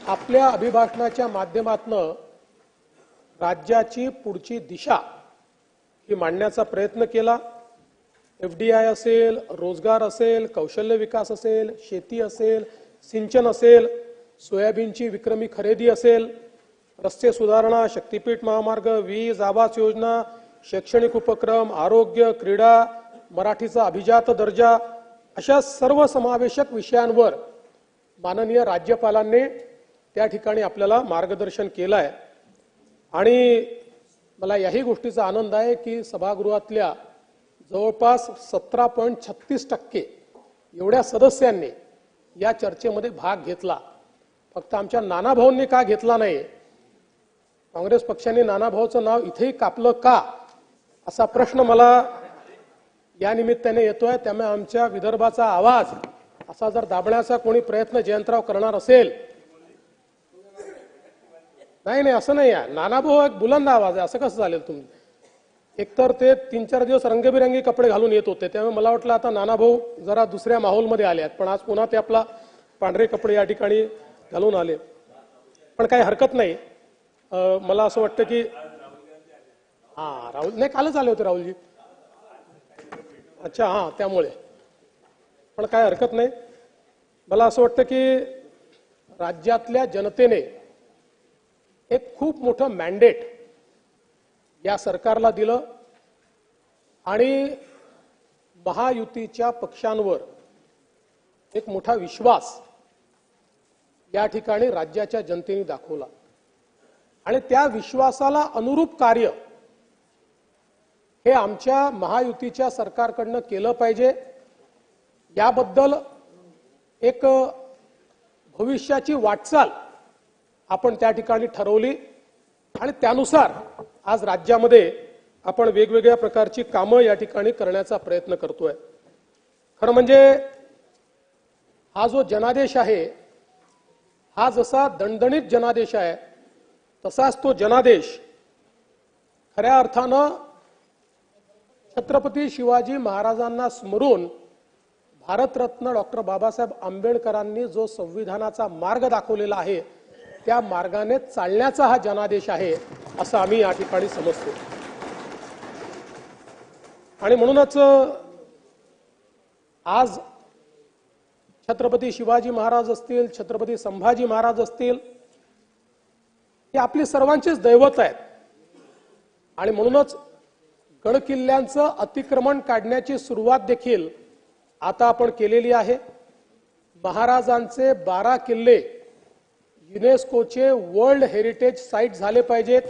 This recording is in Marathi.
आपल्या अभिभाषणाच्या माध्यमातून राज्याची पुढची दिशा ही मांडण्याचा प्रयत्न केला। एफडीआय असेल, रोजगार असेल, कौशल्य विकास असेल, शेती असेल, सिंचन असेल, सोयाबीनची विक्रमी खरेदी असेल, रस्ते सुधारणा, शक्तीपीठ महामार्ग, वीज, आवास योजना, शैक्षणिक उपक्रम, आरोग्य, क्रीडा, मराठीचा अभिजात दर्जा अशा सर्व समावेशक विषयांवर माननीय राज्यपालांनी त्या ठिकाणी आपल्याला मार्गदर्शन केलं आहे। आणि मला याही गोष्टीचा आनंद आहे की सभागृहातल्या जवळपास 17.36% एवढ्या सदस्यांनी या चर्चेमध्ये भाग घेतला। फक्त आमच्या नानाभाऊंनी का घेतला नाही, काँग्रेस पक्षाने नानाभाऊचं नाव इथेही कापलं का, असा प्रश्न मला या निमित्ताने येतोय। त्यामुळे आमच्या विदर्भाचा आवाज असा जर दाबण्याचा कोणी प्रयत्न जयंतराव करणार असेल, नाही असं नाही आहे, नानाभाऊ एक बुलंद आवाज आहे, असं कसं झालं? तुम्ही एकतर ते 3-4 दिवस रंगबिरंगी कपडे घालून येत होते, त्यामुळे मला वाटलं आता नानाभाऊ जरा दुसऱ्या माहोलमध्ये आले आहेत, पण आज पुन्हा ते आपला पांढरे कपडे या ठिकाणी घालून आले। पण काही हरकत नाही। मला असं वाटतं की राहुल नाही, कालच आले होते राहुलजी। अच्छा, त्यामुळे पण काय हरकत नाही। मला असं वाटतं की राज्यातल्या जनतेने एक खूप मोठं मॅन्डेट या सरकारला दिलं आणि महायुतीच्या पक्षांवर एक मोठा विश्वास या ठिकाणी राज्याच्या जनतेने दाखवला आणि त्या विश्वासाला अनुरूप कार्य हे आमच्या महायुतीच्या सरकारकडनं केलं पाहिजे। याबद्दल एक भविष्याची वाटचाल आपण त्या ठिकाणी ठरवली आणि त्यानुसार आज राज्यामध्ये आपण वेगवेगळ्या प्रकारची कामं या ठिकाणी करण्याचा प्रयत्न करतोय। खरं म्हणजे हा जो जनादेश आहे, हा जसा दणदणीत जनादेश आहे, तसाच तो जनादेश खऱ्या अर्थानं छत्रपती शिवाजी महाराजांना स्मरून भारतरत्न डॉक्टर बाबासाहेब आंबेडकरांनी जो संविधानाचा मार्ग दाखवलेला आहे, त्या मार्गाने चालण्याचा हा जनादेश आहे, असं आम्ही या ठिकाणी समजतो। आणि म्हणूनच आज छत्रपती शिवाजी महाराज असतील, छत्रपती संभाजी महाराज असतील, हे आपली सर्वांचीच दैवत आहेत। आणि म्हणूनच गडकिल्ल्यांचं अतिक्रमण काढण्याची सुरुवात देखील आता आपण केलेली आहे। महाराजांचे 12 किल्ले युनेस्कोचे वर्ल्ड हेरिटेज साइट झाले पाहिजेत।